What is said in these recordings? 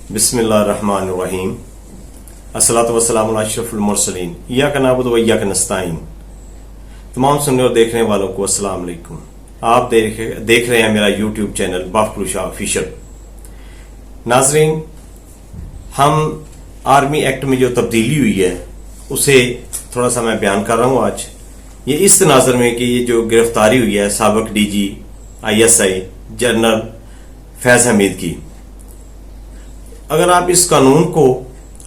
बिस्मिल्लाहिर्रहमानिर्रहीम। अस्सलातु वस्सलामु अला अशरफिल मुरसलीन। इय्याका नअबुदु व इय्याका नस्तईन। तमाम सुनने और देखने वालों को अस्सलाम वालेकुम। आप देख रहे हैं मेरा यूट्यूब चैनल बाफकुल शाह ऑफिशियल। नाजरीन, हम आर्मी एक्ट में जो तब्दीली हुई है उसे थोड़ा सा मैं बयान कर रहा हूँ आज। ये इस तनाज़ुर में कि ये जो गिरफ्तारी हुई है साबिक DG ISI general Faiz Hamid की, अगर आप इस कानून को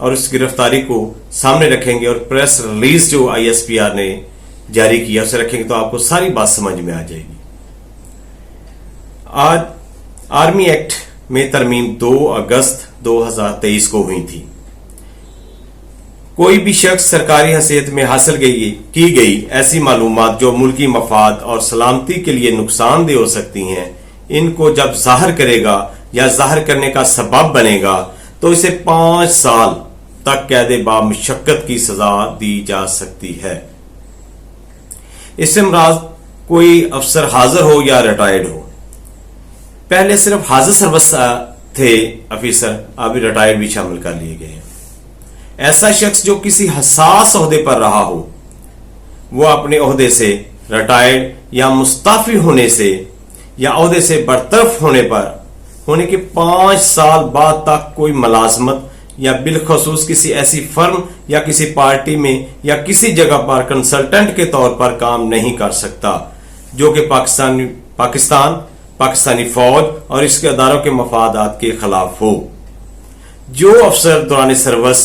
और इस गिरफ्तारी को सामने रखेंगे और प्रेस रिलीज जो ISPR ने जारी किया उसे रखेंगे तो आपको सारी बात समझ में आ जाएगी। आज आर्मी एक्ट में तरमीम 2 अगस्त 2023 को हुई थी। कोई भी शख्स सरकारी हैसियत में हासिल की गई ऐसी मालूमात जो मुल्की मफाद और सलामती के लिए नुकसानदेह हो सकती हैं, इनको जब जाहिर करेगा या जाहिर करने का सबब बनेगा तो इसे 5 साल तक कैद बामुशक्कत की सजा दी जा सकती है। इससे मुराद कोई अफसर हाजिर हो या रिटायर्ड हो। पहले सिर्फ हाजिर सर्विस थे अफसर, अभी रिटायर्ड भी शामिल कर लिए गए हैं। ऐसा शख्स जो किसी हसास ओहदे पर रहा हो, वो अपने ओहदे से रिटायर्ड या मुस्ताफी होने से या ओहदे से बरतरफ होने के 5 साल बाद तक कोई मुलाजमत या बिलखसूस किसी ऐसी फर्म या किसी पार्टी में या किसी जगह पर कंसल्टेंट के तौर पर काम नहीं कर सकता जो कि पाकिस्तानी फौज और इसके अदारों के मफादात के खिलाफ हो। जो अफसर दौरान सर्विस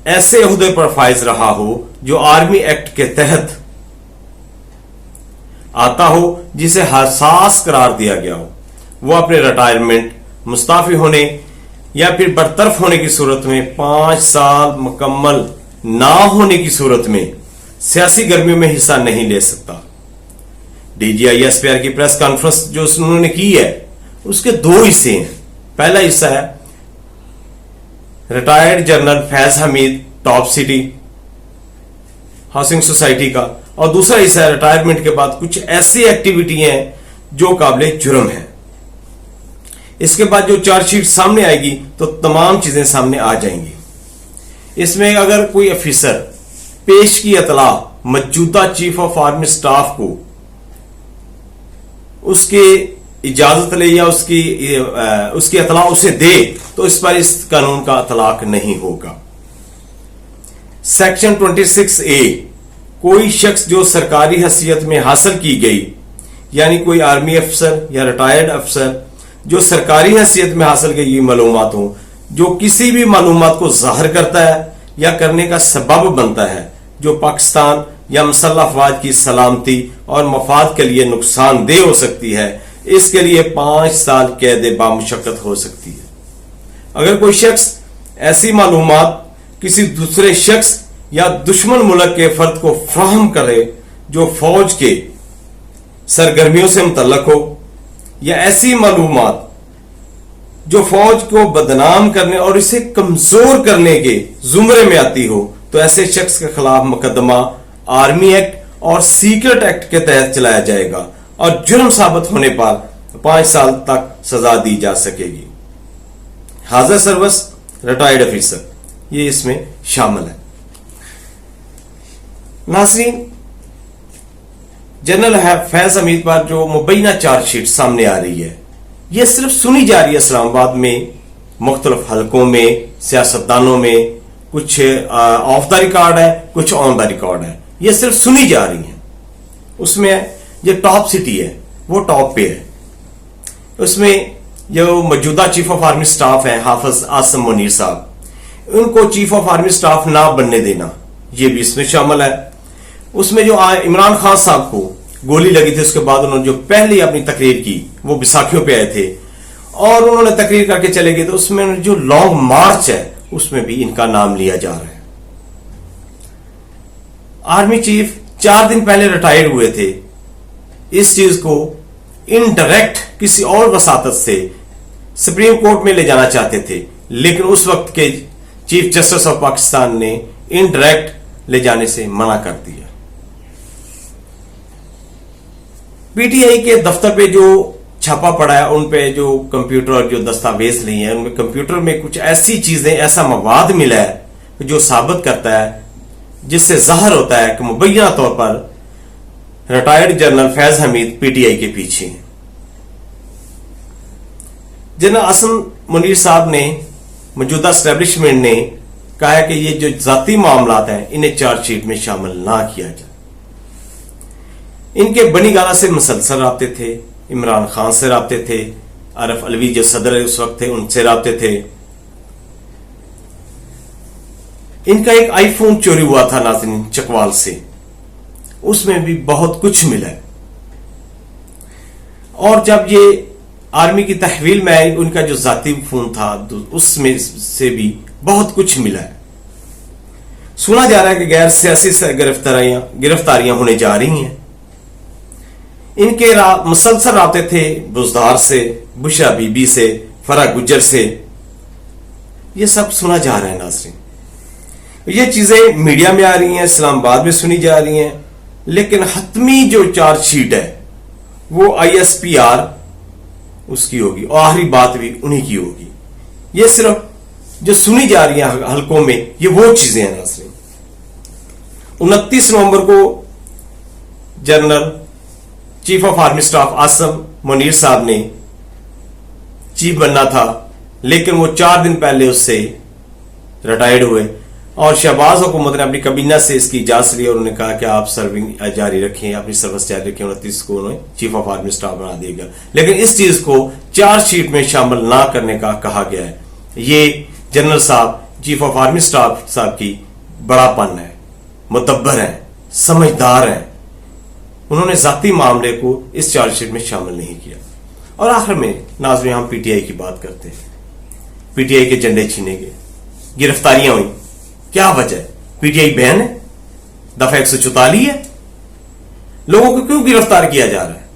ऐसे ओहदे पर फाइज रहा हो जो आर्मी एक्ट के तहत आता हो, जिसे हसास करार दिया गया हो, वो अपने रिटायरमेंट, मुस्ताफी होने या फिर बरतरफ होने की सूरत में 5 साल मुकम्मल ना होने की सूरत में सियासी गर्मियों में हिस्सा नहीं ले सकता। डीजी ISPR की प्रेस कॉन्फ्रेंस जो उन्होंने की है उसके 2 हिस्से हैं। पहला हिस्सा है retired general Faiz Hamid top city housing society का, और दूसरा हिस्सा है रिटायरमेंट के बाद कुछ ऐसी एक्टिविटी हैं जो काबिले जुर्म है। इसके बाद जो चार्जशीट सामने आएगी तो तमाम चीजें सामने आ जाएंगी। इसमें अगर कोई अफसर पेश की इतला मौजूदा चीफ ऑफ आर्मी स्टाफ को उसके इजाजत ले या उसकी इतला उसे दे तो इस पर इस कानून का इतलाक नहीं होगा। सेक्शन 26A, कोई शख्स जो सरकारी हैसियत में हासिल की गई, यानी कोई आर्मी अफसर या रिटायर्ड अफसर जो सरकारी हैसियत में हासिल की मालूमात हो, जो किसी भी मालूमात को जाहिर करता है या करने का सबब बनता है जो पाकिस्तान या मुसल्लह अफवाज की सलामती और मफाद के लिए नुकसानदेह हो सकती है, इसके लिए 5 साल कैद बामुशक्कत हो सकती है। अगर कोई शख्स ऐसी मालूमात किसी दूसरे शख्स या दुश्मन मुल्क के फर्द को फराहम करे जो फौज के सरगर्मियों से मुतल्लक हो, या ऐसी मालूमात जो फौज को बदनाम करने और इसे कमजोर करने के जुमरे में आती हो, तो ऐसे शख्स के खिलाफ मुकदमा आर्मी एक्ट और सीक्रेट एक्ट के तहत चलाया जाएगा और जुर्म साबित होने पर 5 साल तक सजा दी जा सकेगी। हाजिर सर्विस रिटायर्ड अफसर ये इसमें शामिल है। नाज़रीन, जनरल फैज हमीद पर जो मुबैना चार्जशीट सामने आ रही है, यह सिर्फ सुनी जा रही है। इस्लामाबाद में मुख्तलिफ हलकों में सियासतदानों में कुछ ऑफ द रिकॉर्ड है, कुछ ऑन द रिकॉर्ड है, यह सिर्फ सुनी जा रही है। उसमें जो टॉप सिटी है वो टॉप पे है। उसमें जो मौजूदा चीफ ऑफ आर्मी स्टाफ है हाफिज आसिम मुनीर साहब, उनको चीफ ऑफ आर्मी स्टाफ ना बनने देना ये भी इसमें शामिल है। उसमें जो इमरान खान साहब को गोली लगी थी, उसके बाद उन्होंने जो पहले अपनी तकरीर की वो बैसाखियों पे आए थे और उन्होंने तकरीर करके चले गए, तो उसमें जो लॉन्ग मार्च है उसमें भी इनका नाम लिया जा रहा है। आर्मी चीफ 4 दिन पहले रिटायर हुए थे। इस चीज को इनडायरेक्ट किसी और वसातत से सुप्रीम कोर्ट में ले जाना चाहते थे, लेकिन उस वक्त के चीफ जस्टिस ऑफ पाकिस्तान ने इनडायरेक्ट ले जाने से मना कर दिया। PTI के दफ्तर पे जो छापा पड़ा है, उन पे जो कंप्यूटर और जो दस्तावेज लिए हैं, उनमें कंप्यूटर में कुछ ऐसी चीजें, ऐसा मवाद मिला है जो साबित करता है, जिससे जाहिर होता है कि मुबैना तौर पर retired general Faiz Hamid PTI के पीछे हैं। जनरल असम मुनीर साहब ने, मौजूदा एस्टेब्लिशमेंट ने कहा है कि ये जो जाती मामलात हैं इन्हें चार्जशीट में शामिल ना किया जाए। इनके बनी गाला से मुसलसल राब्ते थे, इमरान खान से राब्ते थे, आरिफ अलवी जो सदर उस वक्त थे उनसे राब्ते थे। इनका एक आईफोन चोरी हुआ था नाज़रीन चकवाल से, उसमें भी बहुत कुछ मिला है। और जब ये आर्मी की तहवील में आई, उनका जो जाती फोन था उसमें से भी बहुत कुछ मिला है। सुना जा रहा है कि गैर सियासी गिरफ्तारियां होने जा रही हैं। इनके मुसलसल राब्ते थे बुजदार से, बुशरा बीबी से, फरा गुज्जर से। ये सब सुना जा रहा है नाज़रीन। ये चीजें मीडिया में आ रही हैं, इस्लामाबाद में सुनी जा रही हैं, लेकिन हतमी जो चार्जशीट है वो ISPR उसकी होगी और आखिरी बात भी उन्हीं की होगी। ये सिर्फ जो सुनी जा रही है हलकों में, ये वो चीजें हैं नाज़रीन। 29 नवंबर को general chief of army staff Asim Munir साहब ने चीफ बनना था, लेकिन वो 4 दिन पहले उससे रिटायर्ड हुए और शहबाज हुकूमत ने अपनी कबीना से इसकी इजाजत ली और उन्होंने कहा कि आप सर्विंग जारी रखें, अपनी सर्विस जारी रखें। 29 को उन्हें चीफ ऑफ आर्मी स्टाफ बना दिया गया, लेकिन इस चीज को चार्जशीट में शामिल ना करने का कहा गया है। ये जनरल साहब, चीफ ऑफ आर्मी स्टाफ साहब की बड़ापन है, मुतब्बर है, समझदार है। उन्होंने जाती मामले को इस चार्जशीट में शामिल नहीं किया। और आखिर में नाज़रीन हम पीटीआई की बात करते हैं। पीटीआई के झंडे छीने गए, गिरफ्तारियां हुई, क्या वजह है? पीटीआई बैन है, दफा 144 है। लोगों को क्यों गिरफ्तार किया जा रहा है?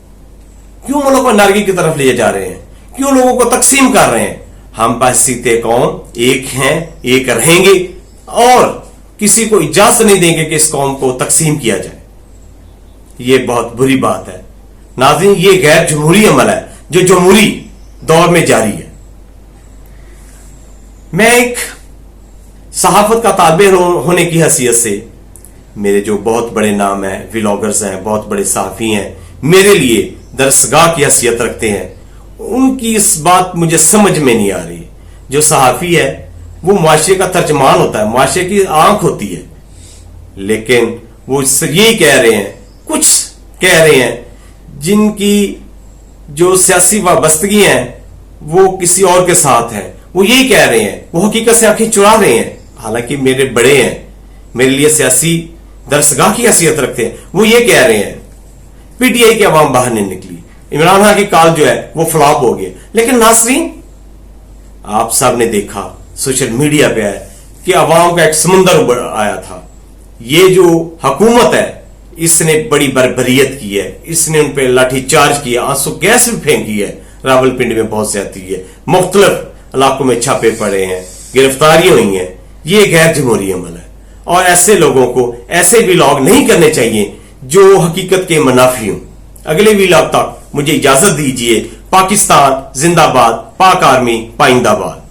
क्यों मुल्क को नारगी की तरफ ले जा रहे हैं? क्यों लोगों को तकसीम कर रहे हैं? हम बसीते कौम एक हैं, एक रहेंगे और किसी को इजाजत नहीं देंगे कि इस कौम को तकसीम किया जाए। यह बहुत बुरी बात है नाज़रीन। ये गैर जमहूरी अमल है जो जमहूरी दौर में जारी है। मैं एक सहाफत का तालिब होने की हैसियत से, मेरे जो बहुत बड़े नाम हैं, व्लॉगर्स हैं, बहुत बड़े सहाफी हैं, मेरे लिए दरसगाह की हैसियत रखते हैं, उनकी इस बात मुझे समझ में नहीं आ रही। जो सहाफी है वो मुआशरे का तर्जमान होता है, मुआशरे की आंख होती है, लेकिन वो यही कह रहे हैं, कुछ कह रहे हैं जिनकी जो सियासी वाबस्तगी है वो किसी और के साथ है, वो यही कह रहे हैं, वो हकीकत से आंखें चुरा रहे हैं। हालांकि मेरे बड़े हैं, मेरे लिए सियासी दरसगाह की हैसियत रखते हैं, वो ये कह रहे हैं पीटीआई की आवाम बाहर नहीं निकली, इमरान खान की काल जो है वो फ्लॉप हो गया। लेकिन नाज़रीन आप सब ने देखा, सोशल मीडिया पे है कि आवाम का एक समुंदर उभर आया था। ये जो हुकूमत है इसने बड़ी बर्बरियत की है, इसने उन पर लाठीचार्ज किया, आंसू गैस भी फेंकी है, रावलपिंडी में बहुत ज्यादती है, मुख्तलिफ इलाकों में छापे पड़े हैं, गिरफ्तारियां हुई हैं। ये गैर जमहूरी अमल है और ऐसे लोगों को ऐसे व्लॉग नहीं करने चाहिए जो हकीकत के मुनाफी हों। अगले व्लॉग तक मुझे इजाजत दीजिए। पाकिस्तान जिंदाबाद, पाक आर्मी पाइंदाबाद।